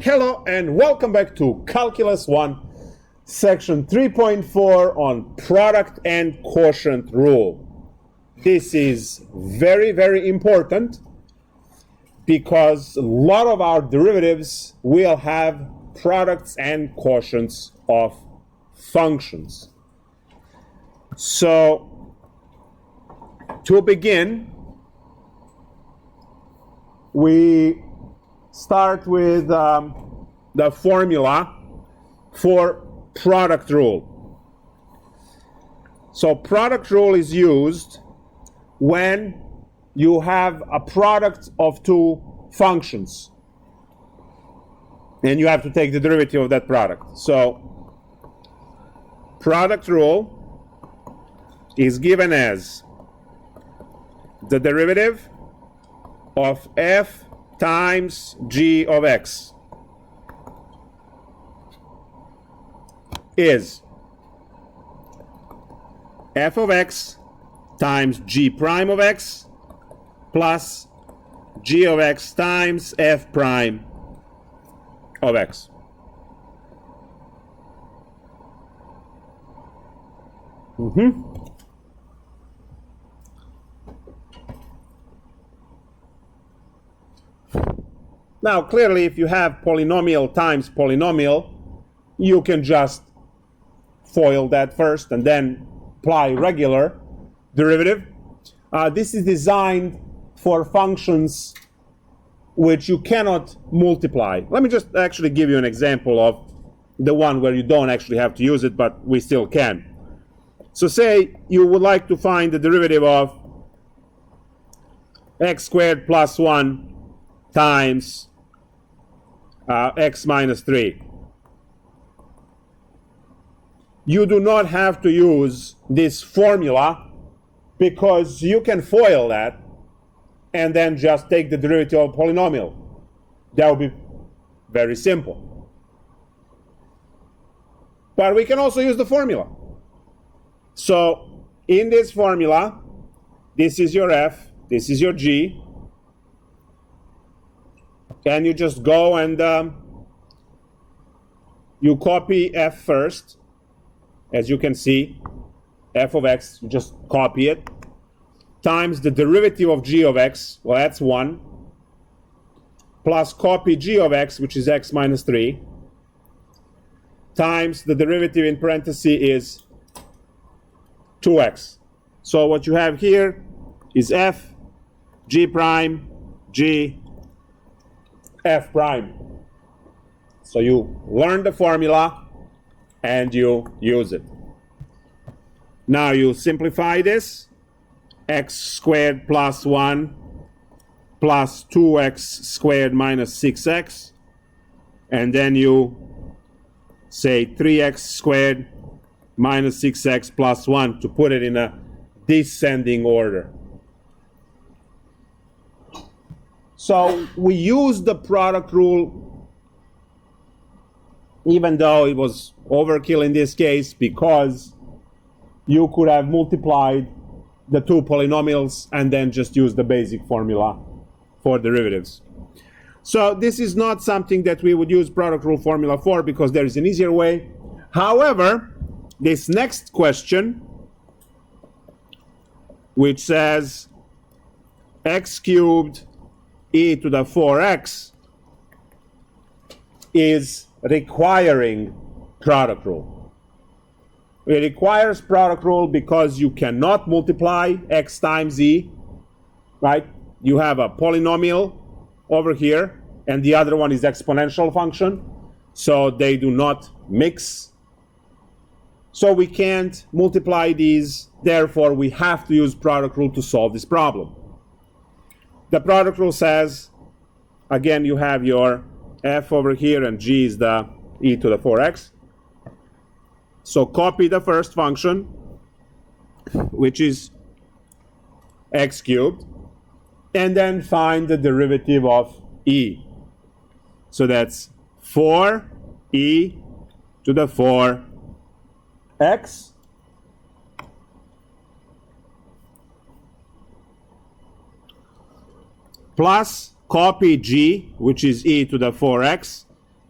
Hello and welcome back to Calculus 1, section 3.4 on product and quotient rule. This is very, very important because a lot of our derivatives will have products and quotients of functions. So, to begin, we start with the formula for product rule. So product rule is used when you have a product of two functions and you have to take the derivative of that product. So product rule is given as the derivative of f times g of x is f of x times g prime of x plus g of x times f prime of x. Now, clearly, if you have polynomial times polynomial, you can just FOIL that first and then apply regular derivative. This is designed for functions which you cannot multiply. Let me just actually give you an example of the one where you don't actually have to use it, but we still can. So say you would like to find the derivative of x squared plus 1 times x minus 3. You do not have to use this formula because you can FOIL that and then just take the derivative of a polynomial. That would be very simple. But we can also use the formula. So in this formula, this is your f, this is your g, and you just go and you copy f first. As you can see, f of x, you just copy it, times the derivative of g of x, well, that's 1, plus copy g of x, which is x minus 3, times the derivative in parentheses is 2x. So what you have here is f, g prime, g, f prime. So you learn the formula and you use it. Now you simplify this. X squared plus 1 plus 2x squared minus 6x. And then you say 3x squared minus 6x plus 1 to put it in a descending order. So we use the product rule, even though it was overkill in this case, because you could have multiplied the two polynomials and then just use the basic formula for derivatives. So this is not something that we would use product rule formula for because there is an easier way. However, this next question, which says x cubed e to the 4x, is requiring product rule. It requires product rule because you cannot multiply x times e, right? You have a polynomial over here, and the other one is exponential function, so they do not mix. So we can't multiply these, therefore we have to use product rule to solve this problem. The product rule says, again, you have your f over here, and g is the e to the 4x. So copy the first function, which is x cubed, and then find the derivative of e. So that's 4e to the 4x plus copy g, which is e to the 4x,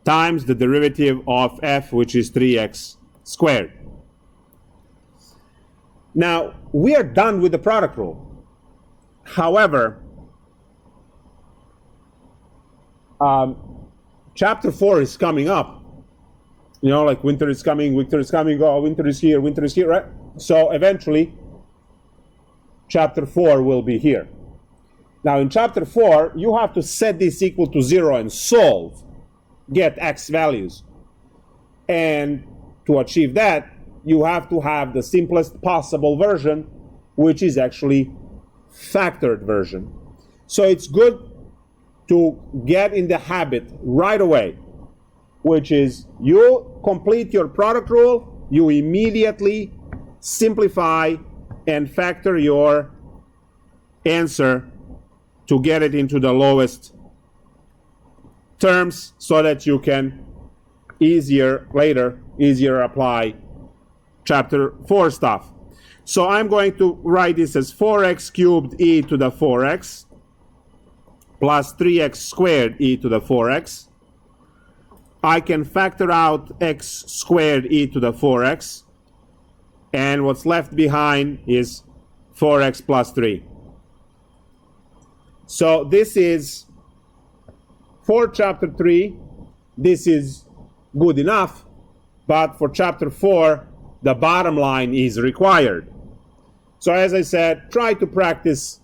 times the derivative of f, which is 3x squared. Now, we are done with the product rule. However, chapter 4 is coming up. You know, like winter is coming, oh, winter is here, right? So eventually, chapter 4 will be here. Now, in chapter 4, you have to set this equal to 0 and solve, get x values. And to achieve that, you have to have the simplest possible version, which is actually factored version. So it's good to get in the habit right away, which is you complete your product rule, you immediately simplify and factor your answer to get it into the lowest terms so that you can easier apply chapter 4 stuff. So I'm going to write this as 4x cubed e to the 4x plus 3x squared e to the 4x. I can factor out x squared e to the 4x, and what's left behind is 4x plus 3. So this is for chapter 3, this is good enough, but for chapter 4, the bottom line is required. So as I said, try to practice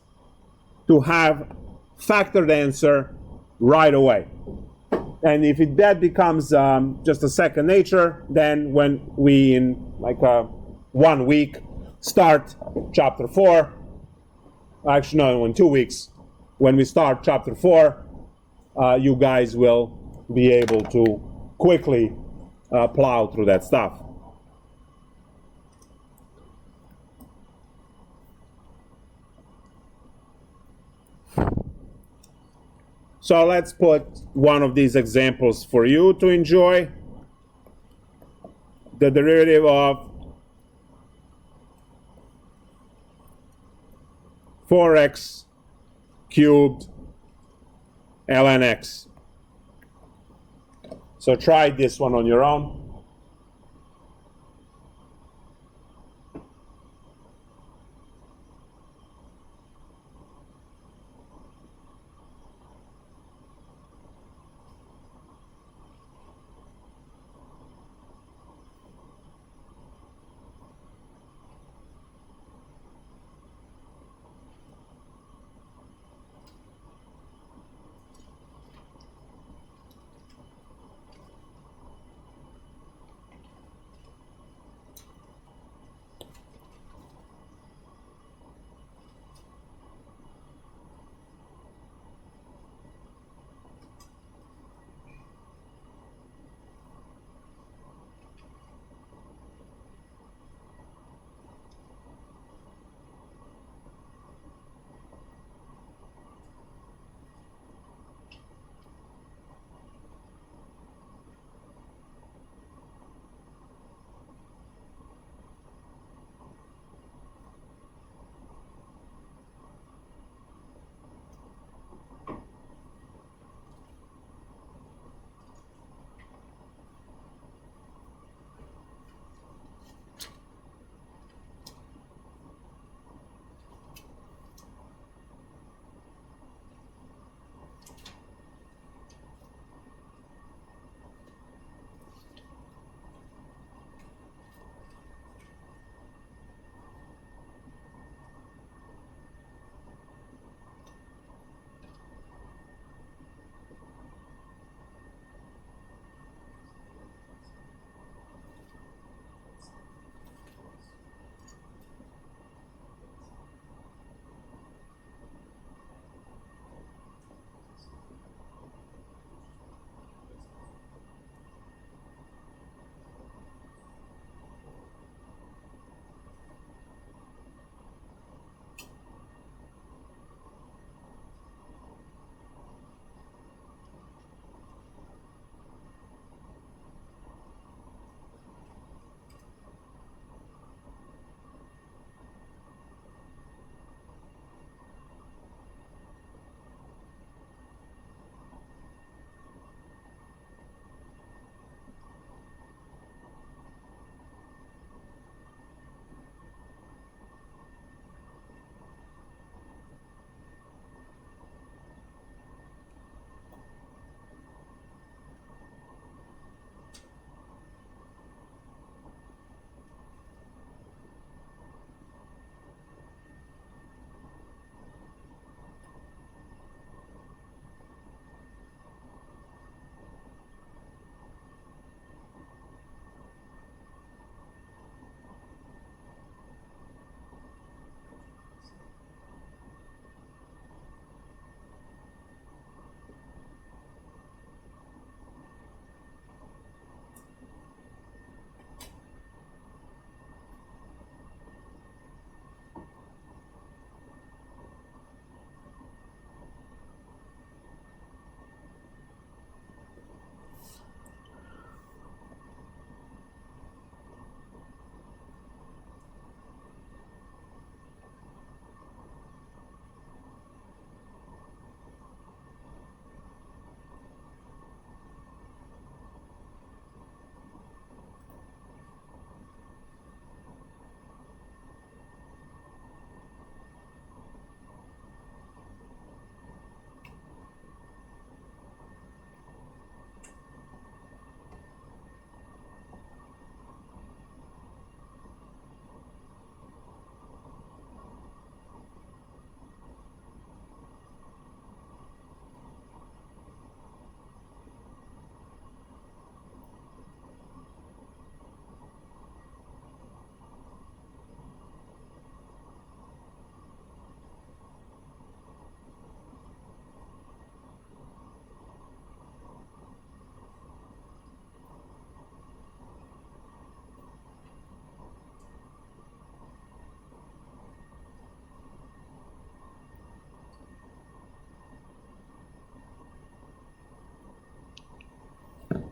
to have factored answer right away. And if that becomes just a second nature, then when we in like 1 week start chapter 4, actually no, in 2 weeks, when we start chapter 4, you guys will be able to quickly plow through that stuff. So let's put one of these examples for you to enjoy. The derivative of 4x cubed ln x. So try this one on your own.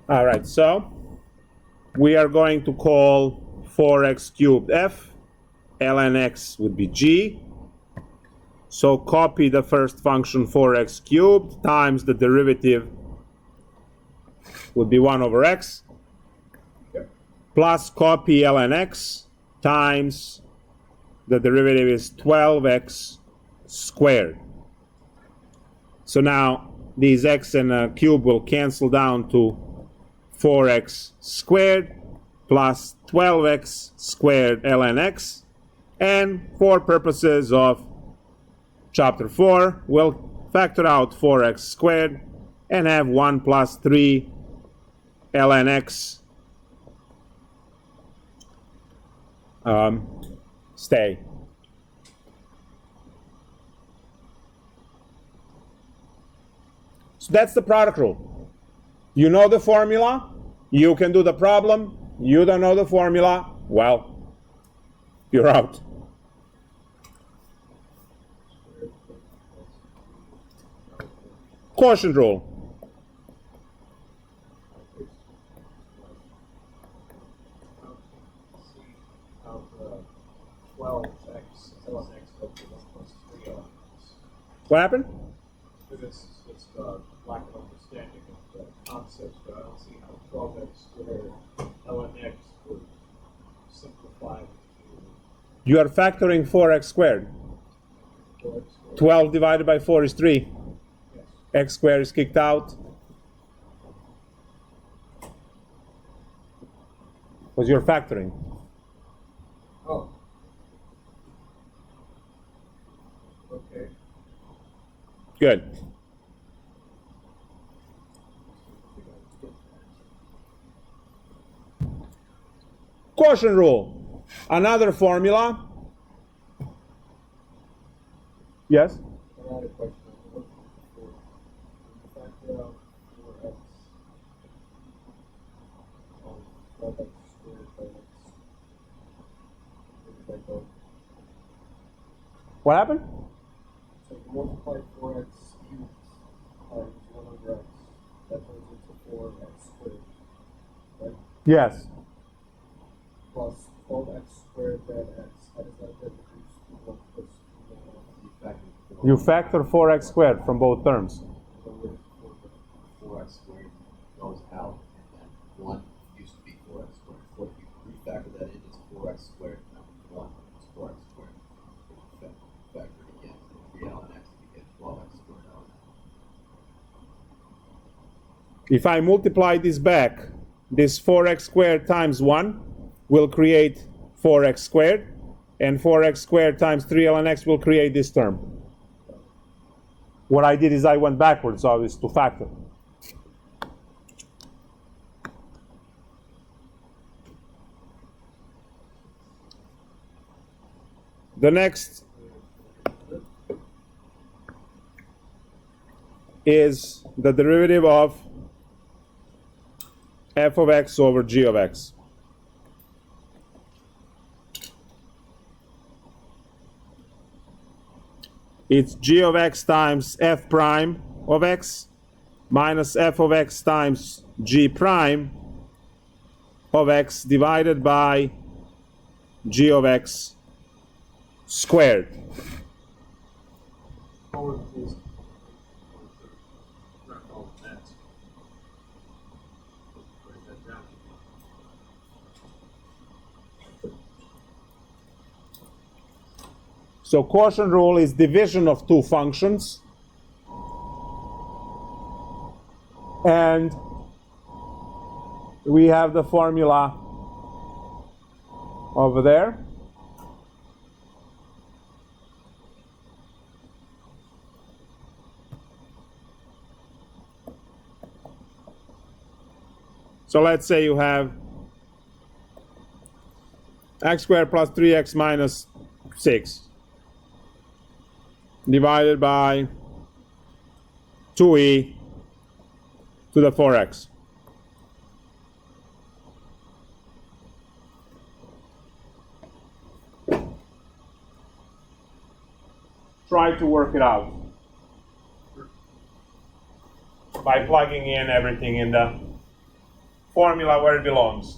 All right, so we are going to call 4x cubed f, ln x would be g. So copy the first function 4x cubed times the derivative would be 1 over x, plus copy ln x times the derivative is 12x squared. So now these x and a cube will cancel down to 4x squared plus 12x squared ln x. And for purposes of chapter 4, we'll factor out 4x squared and have 1 plus 3 ln x stay. So that's the product rule. You know the formula, you can do the problem. You don't know the formula, well, you're out. Quotient rule. What happened? It's just lack of understanding of the concept, but I don't see how 12x squared ln x would simplify to You are factoring 4x squared. 4x squared. 12 divided by 4 is 3. Yes. X squared is kicked out. Because you're factoring. Oh. Okay. Good. Quotient rule. Another formula. Yes? I had a question. What factor out 4x on 12x squared by x? Where did that go? What happened? So you multiply 4x cubed times 1 over x. That turns into 4x squared, right? Yes. Plus 12x squared then x. How does that get reduced to 1 plus 1? You factor 4x squared from both terms. So where does 4x squared goes out, and then 1 used to be 4x squared. So if you refactor that in, it's 4x squared times 1 is 4x squared. Factor it again, 3 ln x, you get 12x squared ln x. If I multiply this back, this 4x squared times 1 will create 4x squared, and 4x squared times 3 ln x will create this term. What I did is I went backwards, obviously, to factor. The next is the derivative of f of x over g of x. It's g of x times f prime of x minus f of x times g prime of x divided by g of x squared. So quotient rule is division of two functions. And we have the formula over there. So let's say you have x squared plus 3x minus 6 divided by 2e to the 4x. Try to work it out by plugging in everything in the formula where it belongs.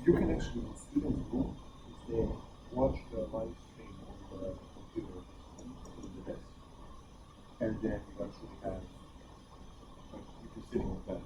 You can actually, students do, is they watch the live stream on the computer in the desk, and then you actually have, like, if you're sitting on that.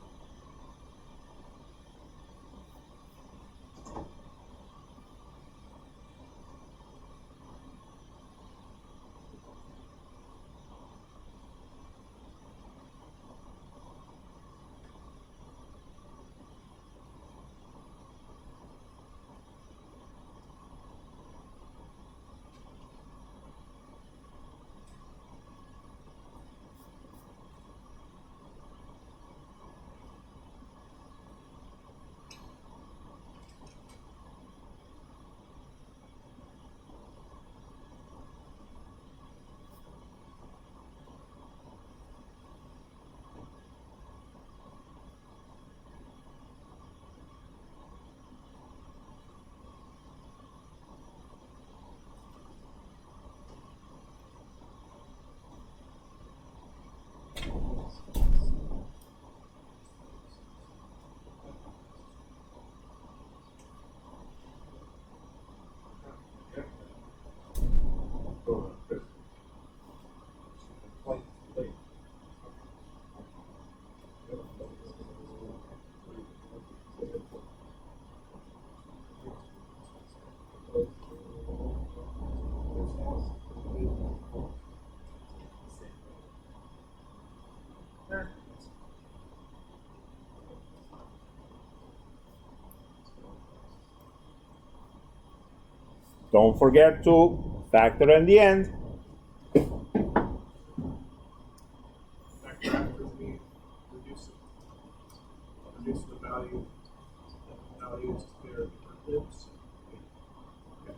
Don't forget to factor in the end. Factor after we reduce the value values to their derivatives. Okay.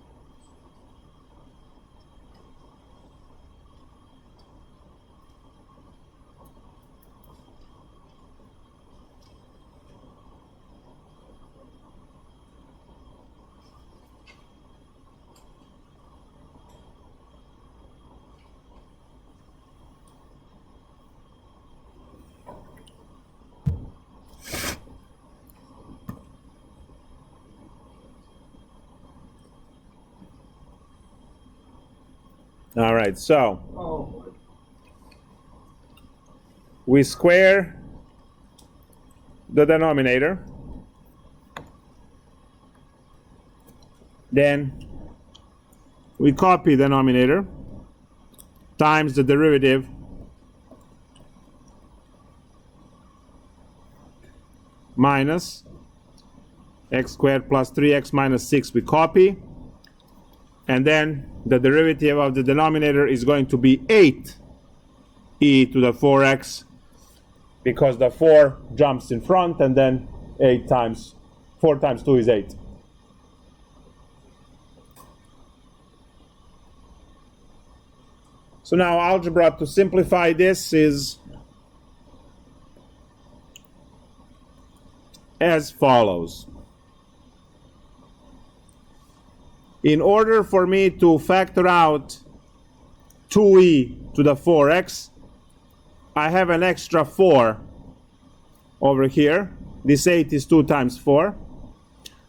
All right, so Oh, we square the denominator. Then we copy denominator times the derivative minus x squared plus 3x minus 6 we copy, and then the derivative of the denominator is going to be 8e to the 4x, because the 4 jumps in front, and then 4 times 2 is 8. So now algebra, to simplify this, is as follows. In order for me to factor out 2e to the 4x, I have an extra 4 over here. This 8 is 2 times 4.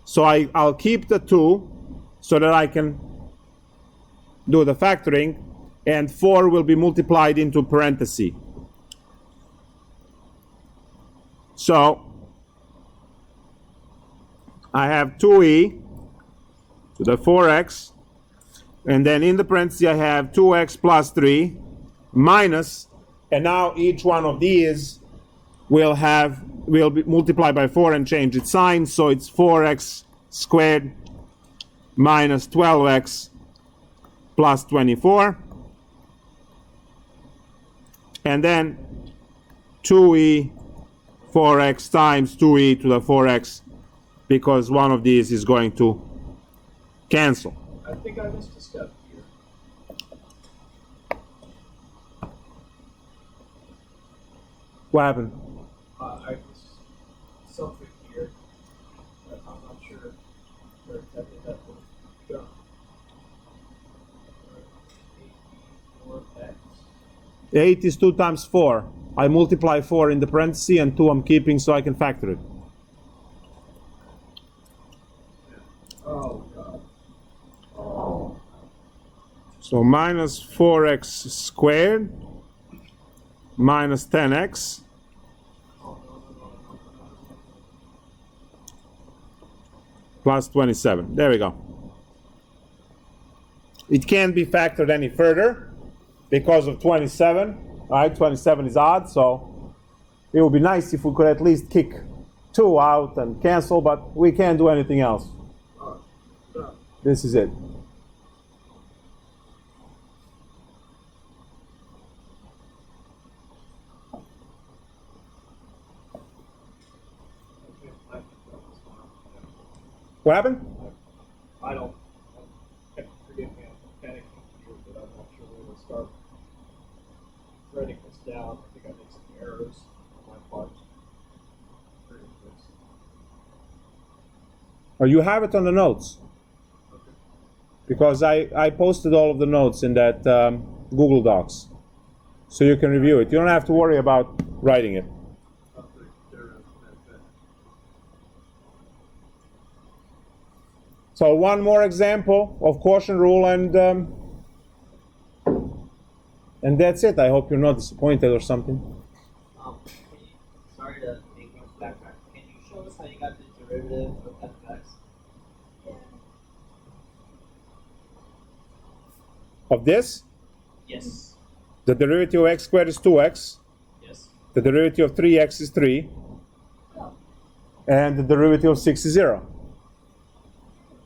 So I'll keep the 2 so that I can do the factoring, and 4 will be multiplied into parentheses. So I have 2e to the 4x, and then in the parentheses I have 2x plus 3 minus, and now each one of these will be multiplied by 4 and change its sign, so it's 4x squared minus 12x plus 24, and then 2e 4x times 2e to the 4x, because one of these is going to cancel. I think I missed a step What happened? I just something here that I'm not sure where exactly that would go. 84x. 8 is 2 times 4. I multiply 4 in the parenthesis and 2 I'm keeping so I can factor it. Oh god. So minus 4x squared minus 10x plus 27. There we go. It can't be factored any further because of 27. Right? 27 is odd, so it would be nice if we could at least kick 2 out and cancel, but we can't do anything else. This is it. What happened? I don't. Forgive me, I'm panicking here, but I'm not sure where to start writing this down. I think I made some errors on my part. Or you have it on the notes. Because I posted all of the notes in that Google Docs. So you can review it. You don't have to worry about writing it. So one more example of quotient rule, and that's it. I hope you're not disappointed or something. Sorry to make you backtrack. Can you show us how you got the derivative of f(x)? Of this, Yes. the derivative of x squared is 2x. Yes. The derivative of 3x is 3. And the derivative of 6 is 0.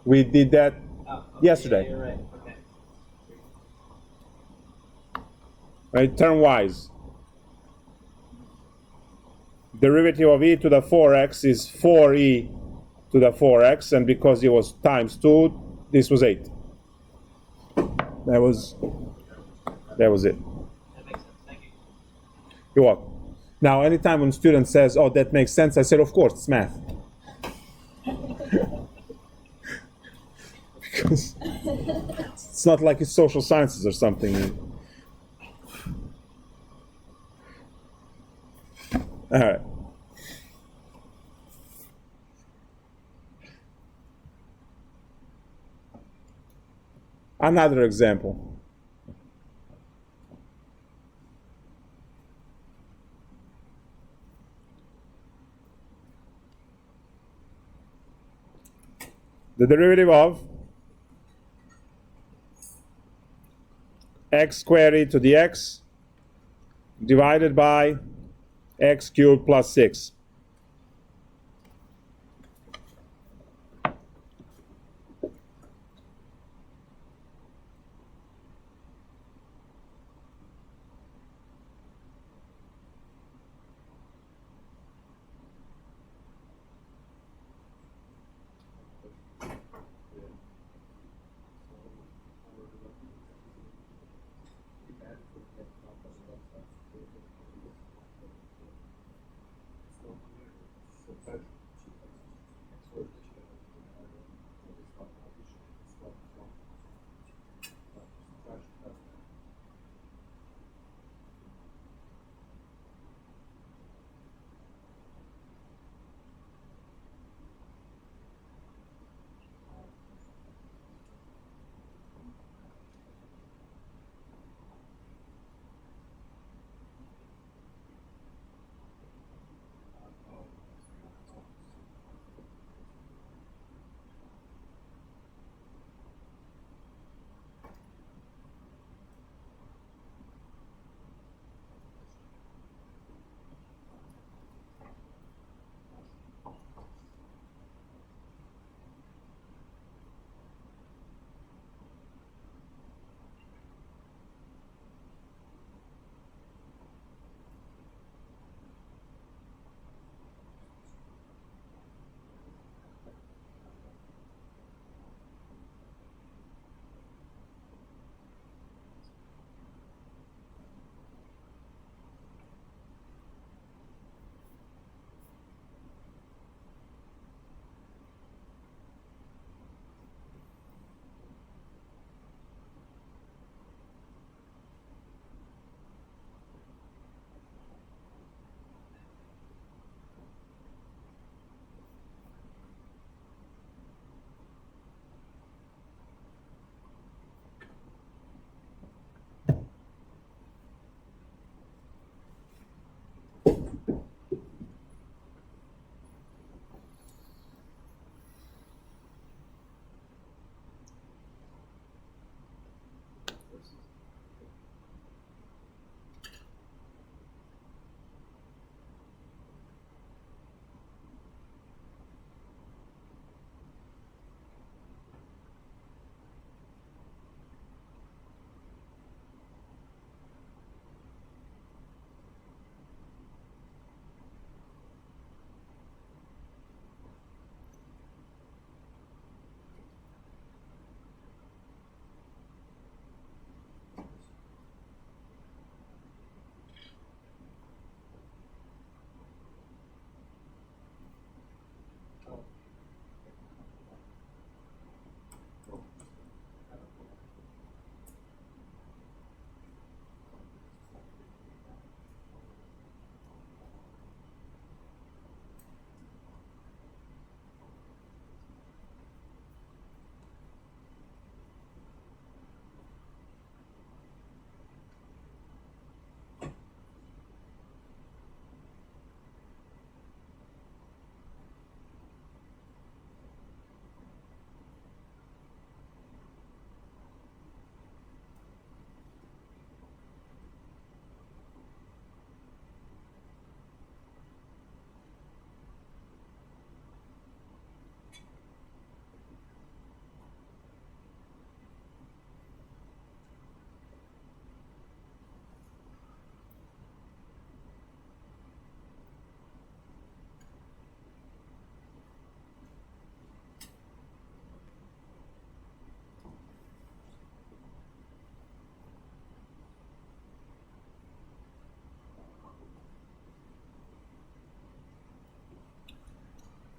We did that Okay, yesterday. Yeah, you're right. Okay. Right, term-wise. Derivative of e to the 4x is 4e to the 4x, and because it was times 2, this was 8. That was it. That makes sense. Thank you. You're welcome. Now, anytime when a student says, oh, that makes sense, I said, of course, it's math. Because it's not like it's social sciences or something. All right. Another example. The derivative of x squared e to the x divided by x cubed plus 6.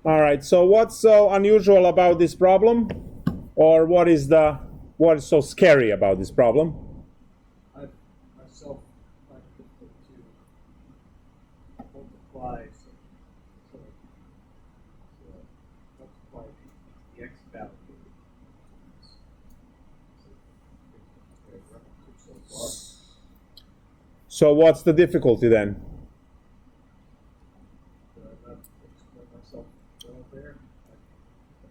All right, so what's so unusual about this problem? Or what is so scary about this problem? I myself find it difficult to multiply multiply the x value. So far. So what's the difficulty then? Not explain myself well there.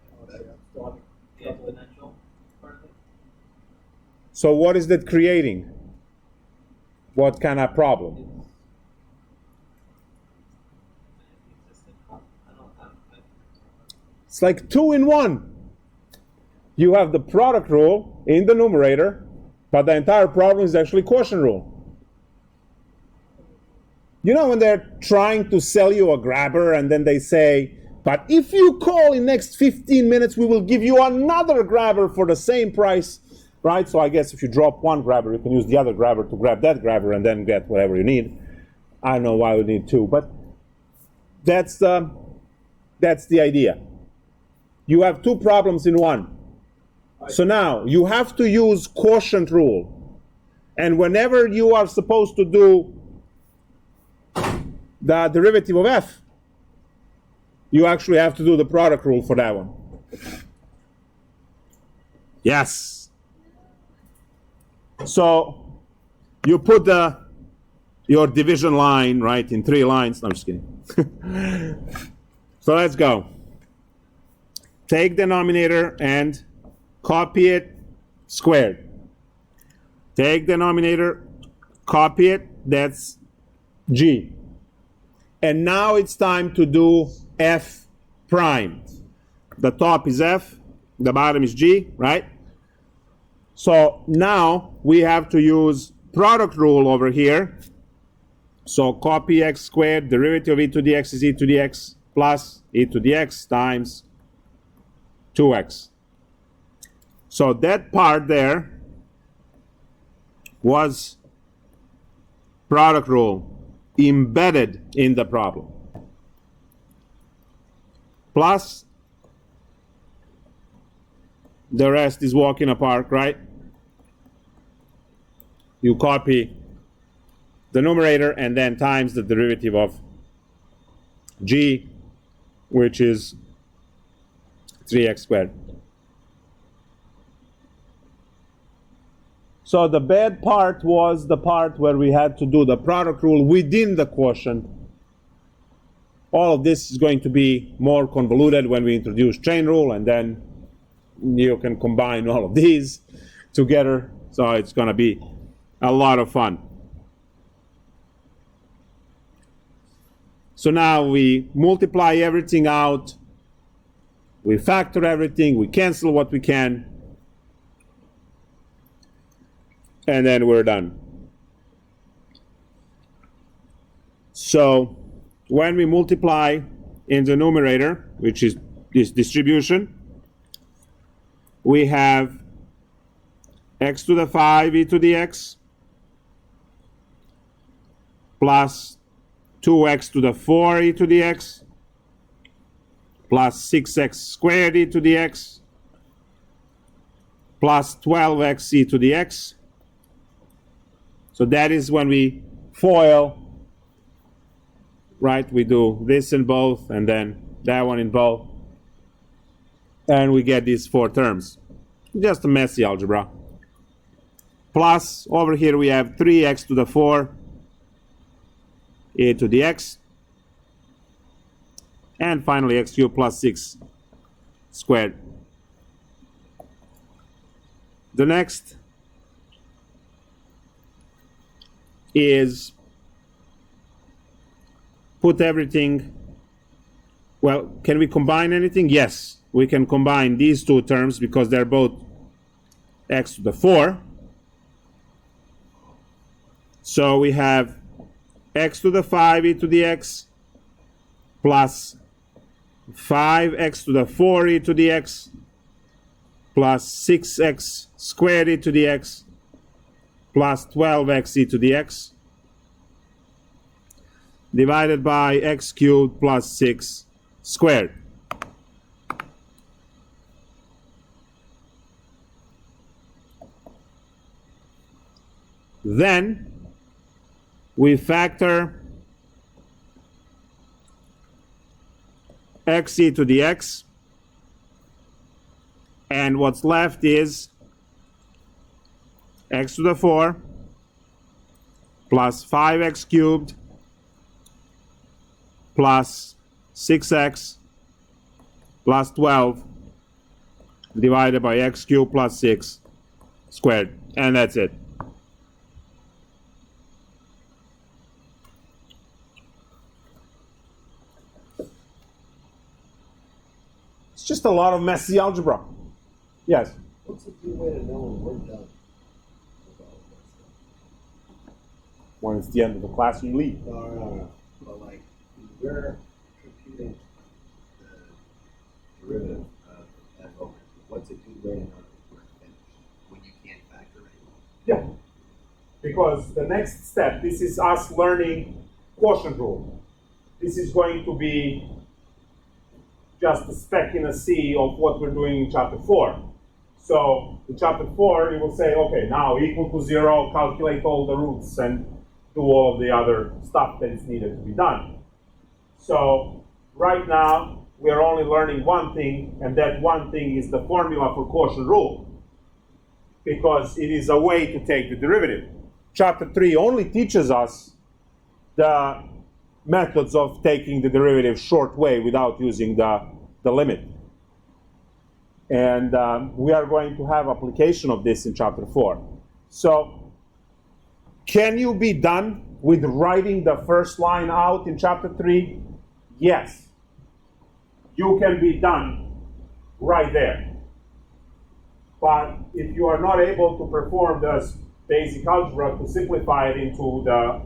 I'm still having The trouble. exponential part of it. So what is that creating? What kind of problem? It's like 2 in 1. You have the product rule in the numerator, but the entire problem is actually quotient rule. You know when they're trying to sell you a grabber and then they say, but if you call in next 15 minutes, we will give you another grabber for the same price, right? So I guess if you drop one grabber, you can use the other grabber to grab that grabber and then get whatever you need. I don't know why we need two, but that's the idea. You have two problems in one. So now you have to use quotient rule. And whenever you are supposed to do the derivative of f, you actually have to do the product rule for that one. Yes. So you put your division line, right, in 3 lines. No, I'm just kidding. So let's go. Take denominator and copy it squared. Take denominator, copy it, that's g. And now it's time to do f prime. The top is f, the bottom is g, right? So now we have to use product rule over here. So copy x squared, derivative of e to the x is e to the x plus e to the x times 2x. So that part there was product rule embedded in the problem. Plus, the rest is walk in a park, right? You copy the numerator and then times the derivative of g, which is 3x squared. So the bad part was the part where we had to do the product rule within the quotient. All of this is going to be more convoluted when we introduce chain rule, and then you can combine all of these together. So it's going to be a lot of fun. So now we multiply everything out. We factor everything. We cancel what we can. And then we're done. So when we multiply in the numerator, which is this distribution, we have x to the 5 e to the x plus 2x to the 4 e to the x plus 6x squared e to the x plus 12x e to the x. So that is when we FOIL, right? We do this in both and then that one in both. And we get these 4 terms. Just a messy algebra. Plus, over here we have 3x to the 4 e to the x. And finally x cubed plus 6 squared. The next is put everything, well, can we combine anything? Yes, we can combine these 2 terms because they're both x to the 4. So we have x to the 5 e to the x plus 5x to the 4 e to the x plus 6x squared e to the x plus 12x e to the x divided by x cubed plus 6 squared. Then we factor xc to the x, and what's left is x to the 4 plus 5x cubed plus 6x plus 12 divided by x cubed plus 6 squared. And that's it. It's just a lot of messy algebra. Yes? What's a good way to know when we're done with all of this? When it's the end of the class, you leave. No. But like, when we're computing the derivative of f over, what's a good way to know that we're finished when you can't factor it? Yeah. Because the next step, this is us learning quotient rule. This is going to be just a speck in a sea of what we're doing in chapter 4. So in chapter 4, you will say, okay, now equal to 0, calculate all the roots and do all of the other stuff that is needed to be done. So right now, we are only learning one thing, and that one thing is the formula for quotient rule, because it is a way to take the derivative. Chapter 3 only teaches us the methods of taking the derivative short way without using the limit. And we are going to have application of this in chapter 4. So, can you be done with writing the first line out in chapter 3? Yes. You can be done right there. But if you are not able to perform the basic algebra to simplify it into the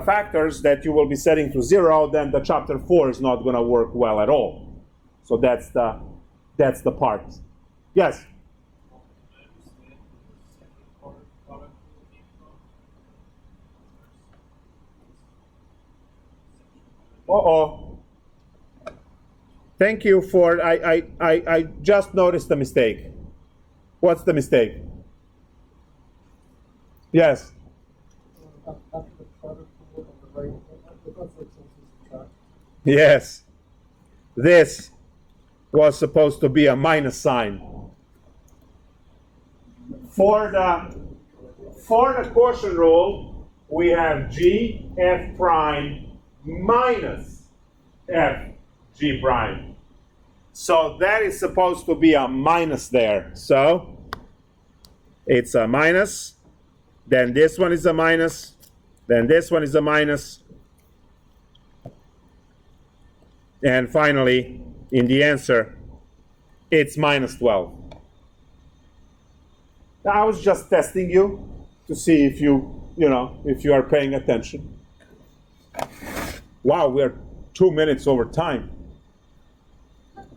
factors that you will be setting to 0, then the chapter 4 is not going to work well at all. So that's the part. Yes? Uh-oh. Thank you for, I just noticed a mistake. What's the mistake? Yes? Yes. This was supposed to be a minus sign. For the quotient rule, we have g f prime minus f g prime. So that is supposed to be a minus there. So it's a minus, then this one is a minus, then this one is a minus, and finally, in the answer, it's minus 12. Now, I was just testing you to see if if you are paying attention. Wow, we're 2 minutes over time.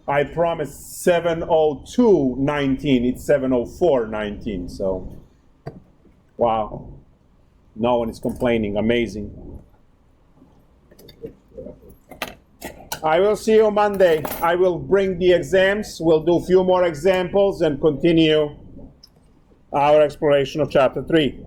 I promised 7:02:19. It's 7:04:19. So, wow, no one is complaining. Amazing. I will see you Monday. I will bring the exams. We'll do a few more examples and continue our exploration of chapter 3.